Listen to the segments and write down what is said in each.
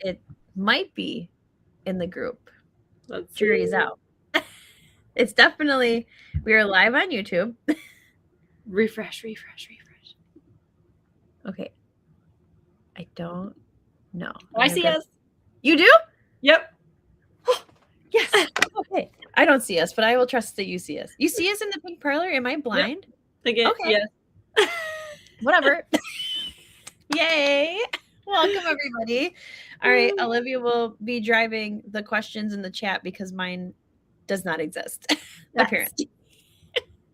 it might be in the group. Let's Jury's see. out. It's definitely, we are live on YouTube. Refresh. Okay. I don't know. I see us. You do? Yep. Yes. Okay. I don't see us, but I will trust that you see us. You see us in the pink parlor? Am I blind? Yep. Okay. Yes. Whatever. Yay. Welcome, everybody. All right. Olivia will be driving the questions in the chat because mine does not exist, apparently.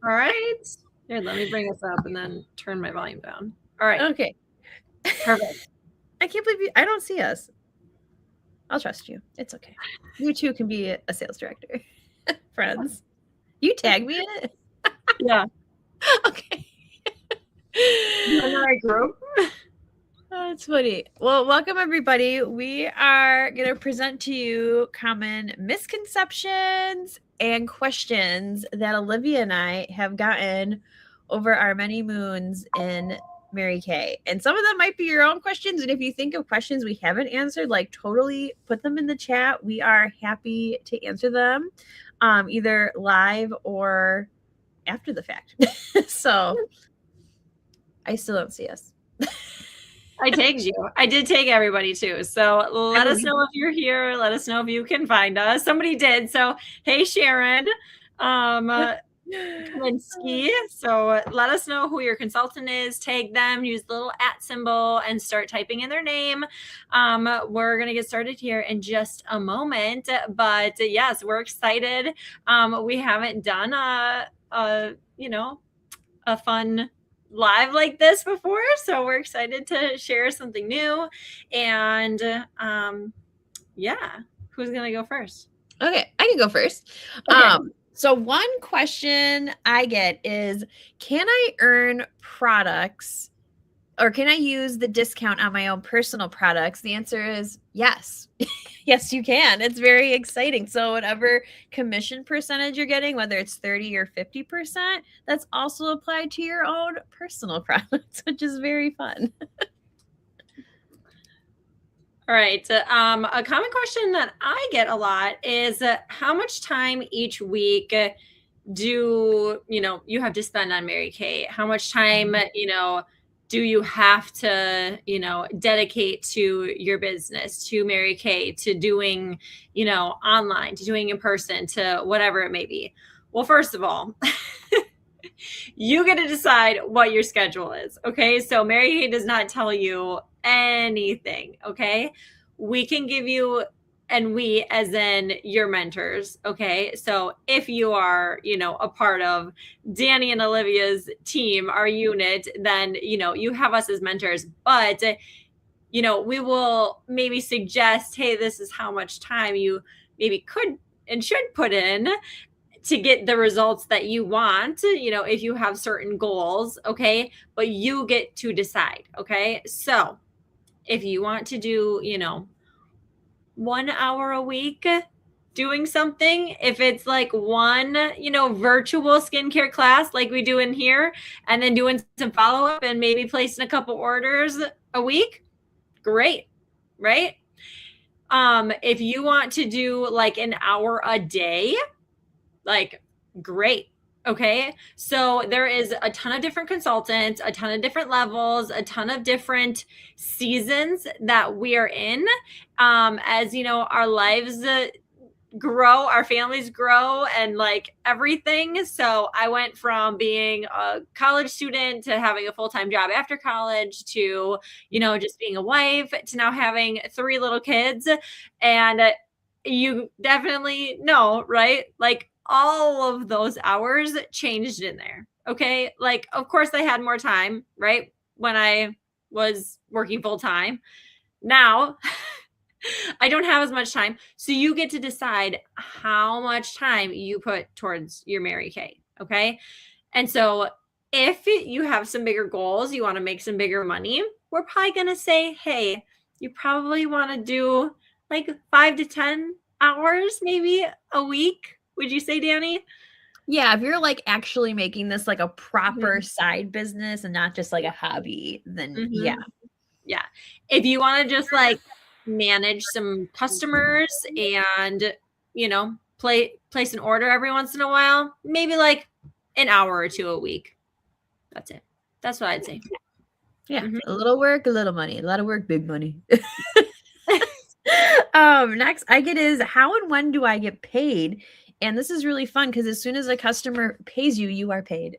All right. Here, let me bring this up and then turn my volume down. All right. Okay. Perfect. I can't believe I don't see us. I'll trust you. It's okay. You too can be a sales director. Friends. You tag me in it? Yeah. Okay. In the right group. That's funny. Well, welcome everybody. We are going to present to you common misconceptions and questions that Olivia and I have gotten over our many moons in Mary Kay. And some of them might be your own questions. And if you think of questions we haven't answered, like totally put them in the chat. We are happy to answer them either live or after the fact. So I still don't see us. I tagged you. I did tag everybody too. So let us know if you're here. Let us know if you can find us. Somebody did. So hey, Sharon. Kaminsky. So let us know who your consultant is. Tag them. Use the little @ symbol and start typing in their name. We're gonna get started here in just a moment. But yes, we're excited. We haven't done a fun live like this before, so we're excited to share something new. And who's gonna go first? Okay, I can go first. Okay. So one question I get is, can I earn products or can I use the discount on my own personal products? The answer is yes. Yes, you can. It's very exciting. So whatever commission percentage you're getting, whether it's 30 or 50%, that's also applied to your own personal products, which is very fun. All right. A common question that I get a lot is how much time each week do you have to spend on Mary Kay? How much time, do you have to, dedicate to your business, to Mary Kay, to doing, online, to doing in person, to whatever it may be? Well, first of all, you get to decide what your schedule is. Okay. So Mary Kay does not tell you anything. Okay. We can give you, and we as in your mentors. Okay. So if you are, a part of Danny and Olivia's team, our unit, then, you have us as mentors, but we will maybe suggest, hey, this is how much time you maybe could and should put in to get the results that you want, if you have certain goals. Okay. But you get to decide. Okay. So if you want to do, 1 hour a week doing something, if it's like one, virtual skincare class like we do in here, and then doing some follow-up and maybe placing a couple orders a week, great. Right. If you want to do like an hour a day, like, great. Okay. So there is a ton of different consultants, a ton of different levels, a ton of different seasons that we are in. As our lives grow, our families grow, and like everything. So I went from being a college student to having a full-time job after college to, just being a wife, to now having 3 little kids. And you definitely know, right? Like, all of those hours changed in there. Okay. Like, of course I had more time, right? When I was working full time. Now I don't have as much time. So you get to decide how much time you put towards your Mary Kay. Okay. And so if you have some bigger goals, you want to make some bigger money, we're probably going to say, hey, you probably want to do like 5 to 10 hours maybe a week. Would you say, Danny? Yeah, if you're like actually making this like a proper side business and not just like a hobby, then yeah. Yeah. If you want to just like manage some customers and, place an order every once in a while, maybe like an hour or two a week. That's it. That's what I'd say. Yeah, Mhm. a little work, a little money. A lot of work, big money. Next I get is how and when do I get paid? And this is really fun because as soon as a customer pays you, you are paid.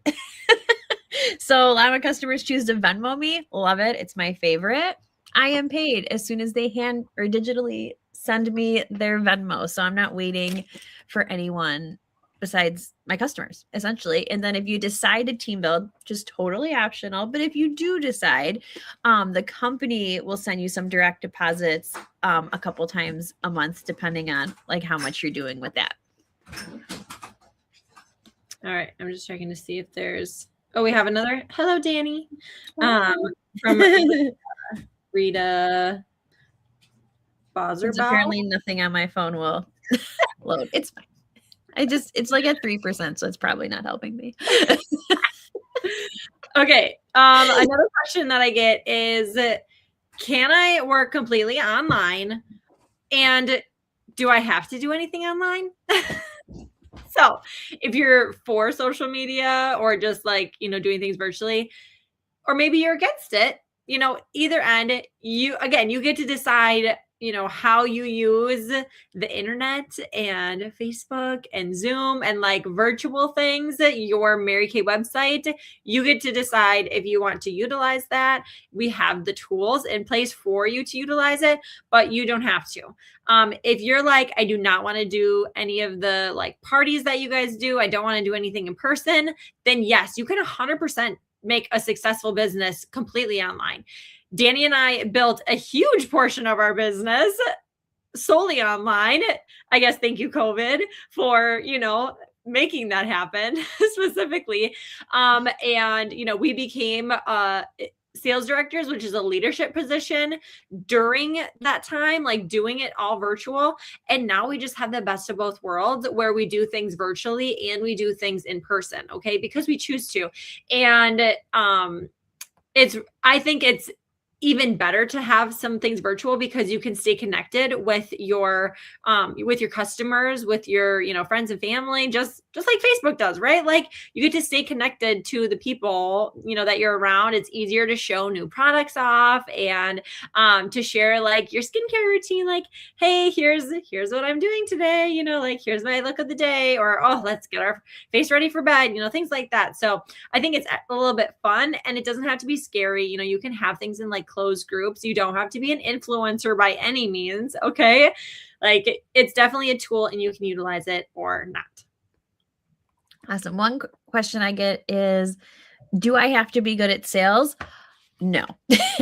So a lot of my customers choose to Venmo me. Love it. It's my favorite. I am paid as soon as they hand or digitally send me their Venmo. So I'm not waiting for anyone besides my customers, essentially. And then if you decide to team build, just totally optional. But if you do decide, the company will send you some direct deposits a couple times a month, depending on like how much you're doing with that. All right. I'm just checking to see if there's. Oh, we have another. Hello, Danny. From Rita Since Bozerbaum. apparently nothing on my phone will load. It's fine. It's like at 3%, so it's probably not helping me. Okay. Another question that I get is, can I work completely online? And do I have to do anything online? So if you're for social media or just like, doing things virtually, or maybe you're against it, either end, you get to decide, how you use the internet and Facebook and Zoom and like virtual things, your Mary Kay website. You get to decide if you want to utilize that. We have the tools in place for you to utilize it, but you don't have to. If you're like, I do not want to do any of the like parties that you guys do, I don't want to do anything in person, then yes, you can 100% make a successful business completely online. Danny and I built a huge portion of our business solely online. I guess thank you, COVID, for, making that happen specifically. And, we became sales directors, which is a leadership position during that time, like doing it all virtual. And now we just have the best of both worlds where we do things virtually and we do things in person. Okay. Because we choose to. And I think it's even better to have some things virtual because you can stay connected with your customers, with your friends and family, just like Facebook does, right? Like you get to stay connected to the people that you're around. It's easier to show new products off and to share like your skincare routine, like, hey, here's what I'm doing today, like here's my look of the day, or oh, let's get our face ready for bed, things like that. So I think it's a little bit fun and it doesn't have to be scary. You can have things in like closed groups. You don't have to be an influencer by any means. Okay. Like it's definitely a tool and you can utilize it or not. Awesome. One question I get is, do I have to be good at sales? No.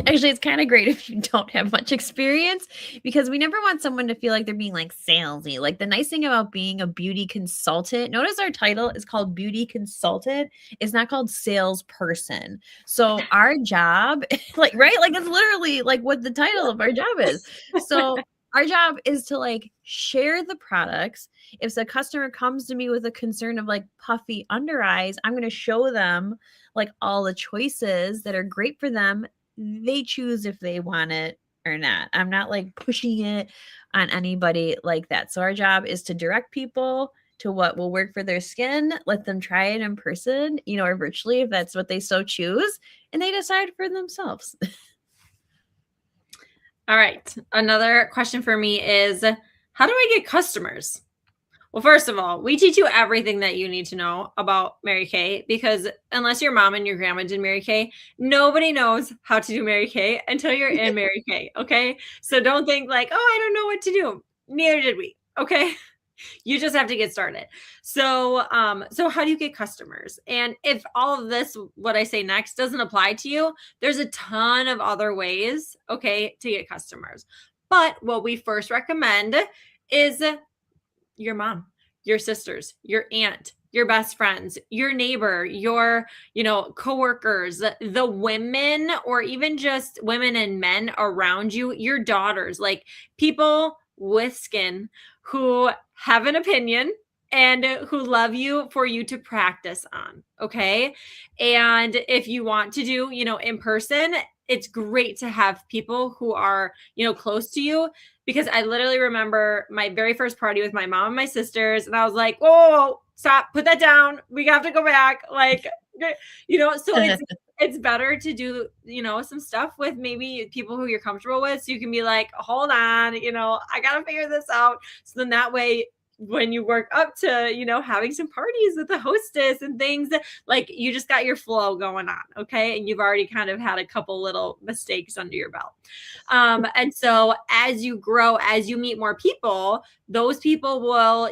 Actually, it's kind of great if you don't have much experience because we never want someone to feel like they're being like salesy. Like the nice thing about being a beauty consultant, notice our title is called beauty consultant. It's not called salesperson. So our job, like, right? Like it's literally like what the title of our job is. So our job is to like share the products. If the customer comes to me with a concern of like puffy under eyes, I'm going to show them like all the choices that are great for them. They choose if they want it or not. I'm not like pushing it on anybody like that. So our job is to direct people to what will work for their skin, let them try it in person, or virtually if that's what they so choose, and they decide for themselves. All right. Another question for me is, how do I get customers? Well, first of all, we teach you everything that you need to know about Mary Kay because unless your mom and your grandma did Mary Kay, nobody knows how to do Mary Kay until you're in Mary Kay. Okay. So don't think like, oh, I don't know what to do. Neither did we. Okay. You just have to get started. So how do you get customers? And if all of this, what I say next, doesn't apply to you, there's a ton of other ways, okay, to get customers. But what we first recommend is your mom, your sisters, your aunt, your best friends, your neighbor, your, coworkers, the women, or even just women and men around you, your daughters, like people with skin who have an opinion and who love you for you to practice on. Okay. And if you want to do, in person, it's great to have people who are, close to you, because I literally remember my very first party with my mom and my sisters, and I was like, whoa, stop, put that down. We have to go back. Like, so it's better to do, some stuff with maybe people who you're comfortable with. So you can be like, hold on, I got to figure this out. So then that way, when you work up to, having some parties with the hostess and things, like you just got your flow going on. Okay. And you've already kind of had a couple little mistakes under your belt. And so as you grow, as you meet more people, those people will,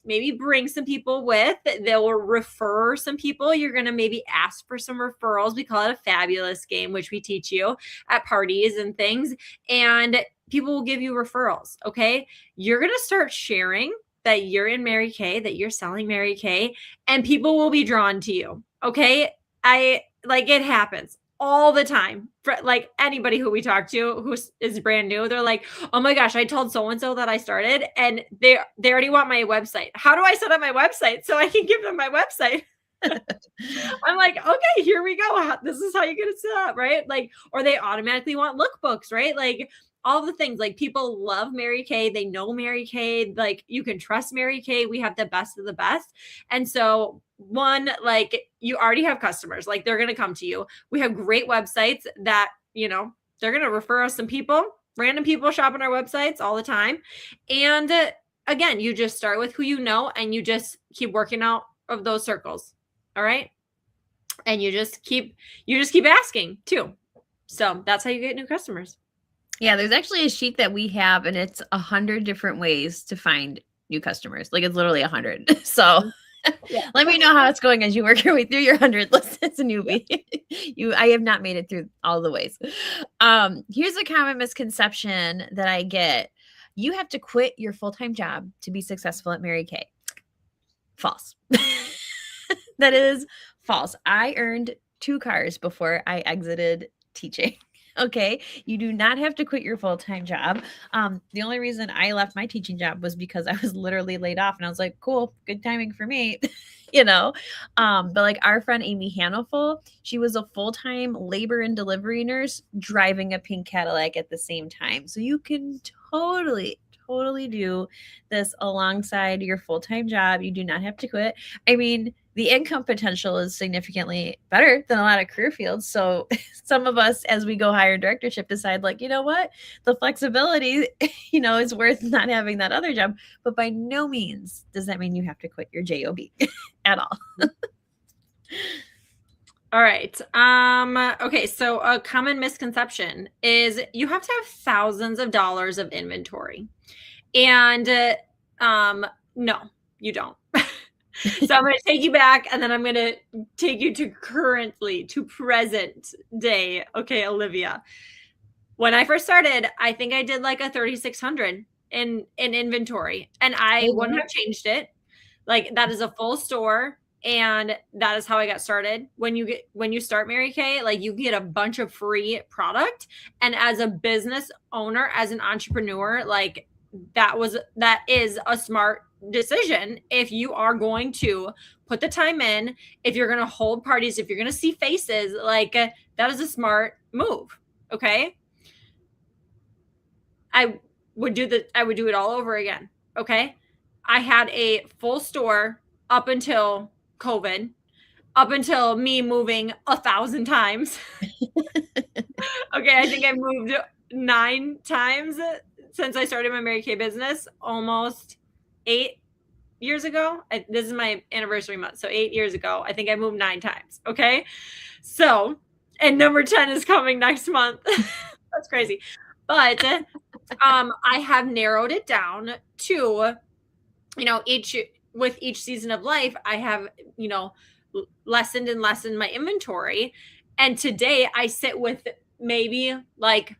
maybe bring some people with, they will refer some people. You're going to maybe ask for some referrals. We call it a fabulous game, which we teach you at parties and things. And people will give you referrals. Okay. You're going to start sharing that you're in Mary Kay, that you're selling Mary Kay, and people will be drawn to you. Okay. It happens all the time. For like anybody who we talk to who is brand new, they're like, oh my gosh, I told so-and-so that I started, and they already want my website. How do I set up my website so I can give them my website? I'm like, okay, here we go. This is how you get it set up, right? Like, or they automatically want lookbooks, right? Like all the things. Like people love Mary Kay. They know Mary Kay. Like you can trust Mary Kay. We have the best of the best. And so one, like you already have customers, like they're going to come to you. We have great websites that, they're going to refer us some people, random people shop on our websites all the time. And again, you just start with who you know, and you just keep working out of those circles. All right. And you just keep asking too. So that's how you get new customers. Yeah, there's actually a sheet that we have, and it's 100 different ways to find new customers. Like it's literally 100. So yeah. Let me know how it's going as you work your way through your 100 list as a newbie. I have not made it through all the ways. Here's a common misconception that I get. You have to quit your full-time job to be successful at Mary Kay. False. That is false. I earned 2 cars before I exited teaching. Okay. You do not have to quit your full-time job. The only reason I left my teaching job was because I was literally laid off, and I was like, cool, good timing for me, but like our friend Amy Hanifel, she was a full-time labor and delivery nurse driving a pink Cadillac at the same time. So you can totally do this alongside your full-time job. You do not have to quit. I mean, the income potential is significantly better than a lot of career fields. So some of us, as we go higher in directorship, decide like, you know what, the flexibility, is worth not having that other job. But by no means does that mean you have to quit your job at all. All right. Okay. So a common misconception is you have to have thousands of dollars of inventory. And no, you don't. So I'm going to take you back, and then I'm going to take you to present day. Okay, Olivia. When I first started, I think I did like a 3,600 in inventory, and I wouldn't have changed it. Like that is a full store, and that is how I got started. When you start Mary Kay, like you get a bunch of free product, and as a business owner, as an entrepreneur, like that is a smart decision. If you are going to put the time in, if you're going to hold parties, if you're going to see faces, like that is a smart move. Okay. I would do it all over again. Okay. I had a full store up until COVID, up until me moving 1,000 times. Okay. I think I moved 9 times since I started my Mary Kay business, almost 8 years ago. This is my anniversary month. So 8 years ago, I think I moved 9 times. Okay. So, and number 10 is coming next month. That's crazy. But I have narrowed it down to, with each season of life, I have, lessened my inventory. And today I sit with maybe like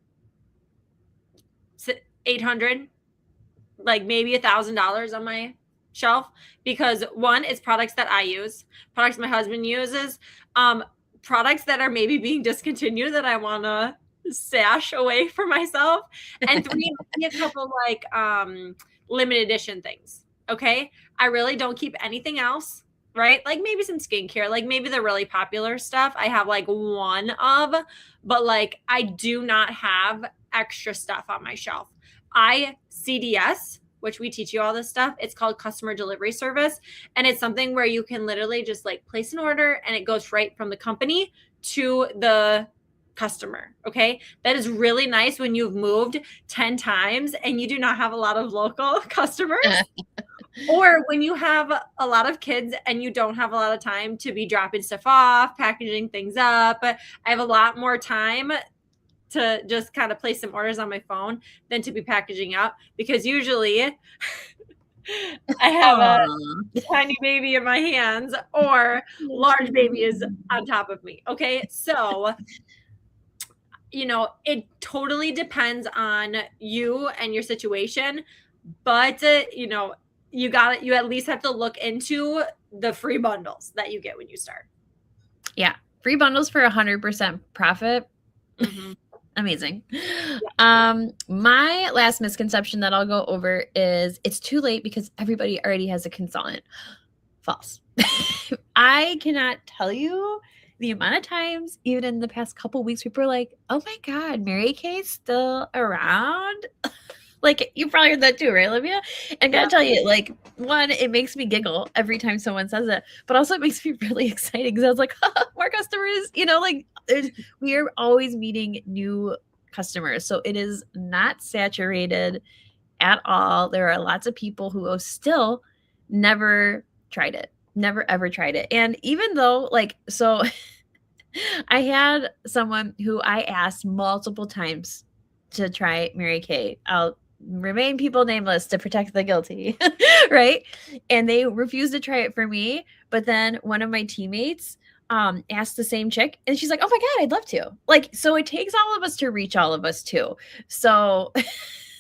800, like maybe $1,000 on my shelf, because one, it's products that I use, products my husband uses, products that are maybe being discontinued that I want to stash away for myself, and 3, maybe a couple like limited edition things. Okay. I really don't keep anything else. right? Like maybe some skincare, like maybe the really popular stuff I have like one of, but like I do not have extra stuff on my shelf. I CDS, which we teach you all this stuff. It's called customer delivery service. And it's something where you can literally just like place an order and it goes right from the company to the customer. Okay. That is really nice when you've moved 10 times and you do not have a lot of local customers. Or when you have a lot of kids and you don't have a lot of time to be dropping stuff off, packaging things up. I have a lot more time to just kind of place some orders on my phone than to be packaging up, because usually I have a tiny baby in my hands or large baby is on top of me. Okay. So, it totally depends on you and your situation, but you at least have to look into the free bundles that you get when you start. Yeah. Free bundles for 100% profit. Mm-hmm. Amazing. My last misconception that I'll go over is it's too late because everybody already has a consultant. False. I cannot tell you the amount of times, even in the past couple weeks, people are like, oh my God, Mary Kay's still around? Like, you probably heard that too, right, Olivia? And gotta tell you, like, one, it makes me giggle every time someone says it, but also it makes me really excited because I was like, more customers, like we are always meeting new customers. So it is not saturated at all. There are lots of people who still never tried it, never ever tried it. And even though, so I had someone who I asked multiple times to try Mary Kay. I'll remain people nameless to protect the guilty, right? And they refused to try it for me. But then one of my teammates asked the same chick, and she's like, oh my God, I'd love to. So it takes all of us to reach all of us too. So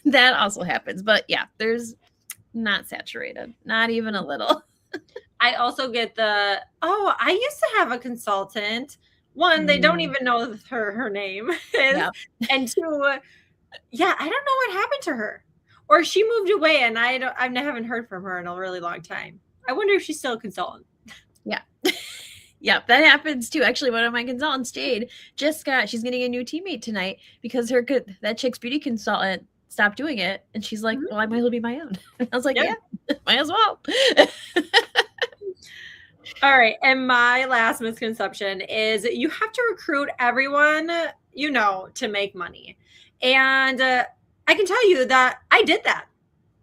that also happens. But yeah, there's not saturated, not even a little. I also get I used to have a consultant. One, they don't even know her name is. Yeah. And two, yeah, I don't know what happened to her. Or she moved away and I haven't heard from her in a really long time. I wonder if she's still a consultant. Yeah. Yeah, that happens too. Actually, one of my consultants, Jade, she's getting a new teammate tonight because that chick's beauty consultant stopped doing it. And she's like, well, I might as well be my own. I was like, yeah might as well. All right. And my last misconception is you have to recruit everyone, to make money. And I can tell you that I did that.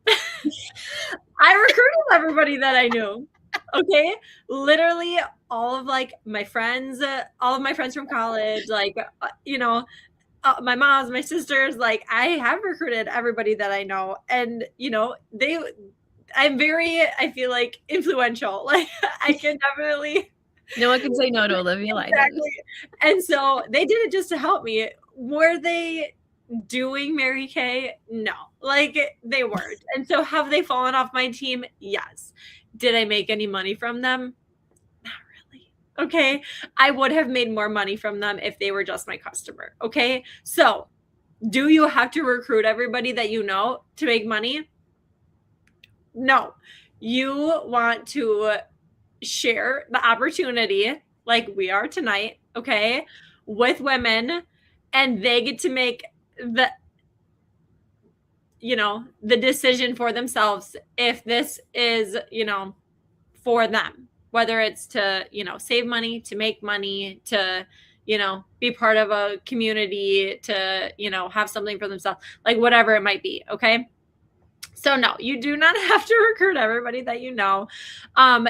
I recruited everybody that I knew. Okay. Literally all of my friends, all of my friends from college, my moms, my sisters, I have recruited everybody that I know. And, I feel like influential. I can definitely. No one can say no to Olivia Lyden. Exactly. And so they did it just to help me. Were they doing Mary Kay? No, they weren't. And so have they fallen off my team? Yes. Did I make any money from them? Not really. Okay. I would have made more money from them if they were just my customer. Okay. So do you have to recruit everybody that you know to make money? No. You want to share the opportunity like we are tonight, okay, with women, and they get to make the decision for themselves if this is, for them, whether it's to, save money, to make money, to, be part of a community, to, have something for themselves, whatever it might be. Okay. So no, you do not have to recruit everybody that you know.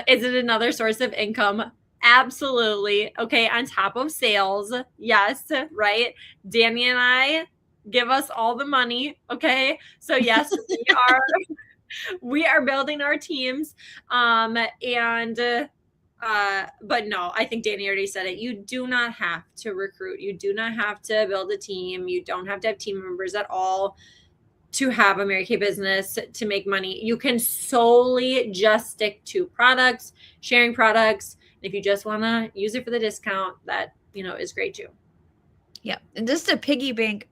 Is it another source of income? Absolutely. Okay. On top of sales. Yes. Right. Danny and I give us all the money. Okay. So yes, we are building our teams. But no, I think Danny already said it. You do not have to recruit. You do not have to build a team. You don't have to have team members at all to have a Mary Kay business, to make money. You can solely just stick to products, sharing products. If you just want to use it for the discount, that, is great too. Yeah. And just to piggyback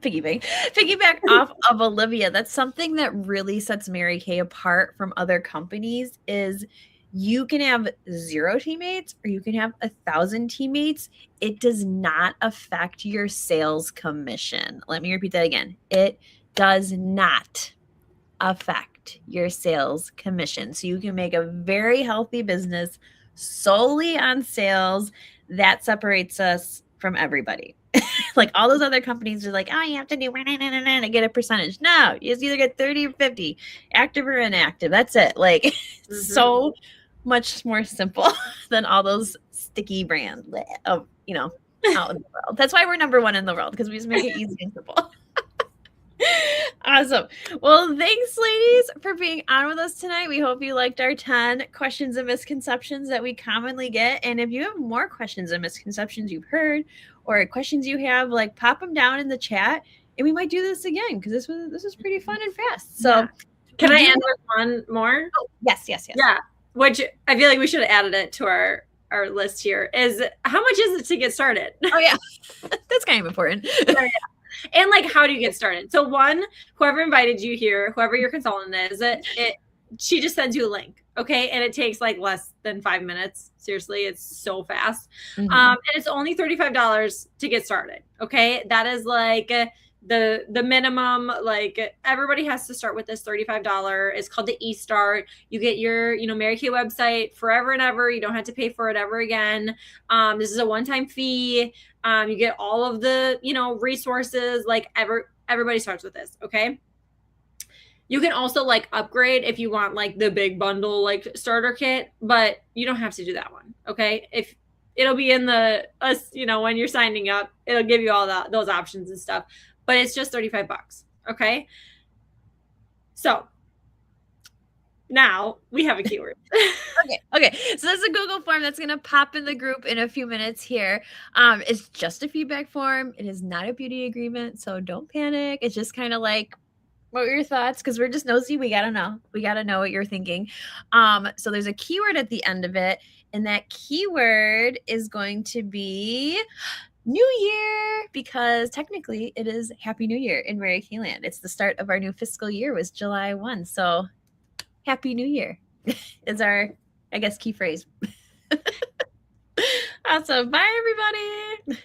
piggyback off of Olivia. That's something that really sets Mary Kay apart from other companies is you can have 0 teammates or you can have 1,000 teammates. It does not affect your sales commission. Let me repeat that again. It does not affect your sales commission. So you can make a very healthy business solely on sales. That separates us from everybody. Like all those other companies are like, oh, you have to do to get a percentage. No, you just either get 30 or 50, active or inactive. That's it. Like so much more simple than all those sticky brands of, out in the world. That's why we're number 1 in the world, because we just make it easy and simple. Awesome. Well, thanks, ladies, for being on with us tonight. We hope you liked our 10 questions and misconceptions that we commonly get. And if you have more questions and misconceptions you've heard or questions you have, like pop them down in the chat and we might do this again because this was pretty fun and fast. So yeah. Can I add one more? Oh, yes. Yeah. Which I feel like we should have added it to our list here is how much is it to get started? Oh, yeah. That's kind of important. Oh, yeah. And like, how do you get started? So one, whoever invited you here, whoever your consultant is, she just sends you a link. Okay. And it takes like less than 5 minutes. Seriously. It's so fast. And it's only $35 to get started. Okay. That is like the minimum. Like everybody has to start with this $35. It's called the eStart. You get your, Mary Kay website forever and ever. You don't have to pay for it ever again. This is a one-time fee. You get all of the, resources, like everybody starts with this. Okay. You can also like upgrade if you want like the big bundle, like starter kit, but you don't have to do that one. Okay. If it'll be in when you're signing up, it'll give you all those options and stuff, but it's just $35. Okay. So now we have a keyword. Okay. So there's a Google form that's going to pop in the group in a few minutes here. It's just a feedback form. It is not a beauty agreement. So don't panic. It's just kind of like, what were your thoughts? Because we're just nosy. We got to know. We got to know what you're thinking. So there's a keyword at the end of it. And that keyword is going to be New Year, because technically it is Happy New Year in Mary Kay land. It's the start of our new fiscal year, was July 1. So Happy New Year is our, I guess, key phrase. Awesome. Bye, everybody.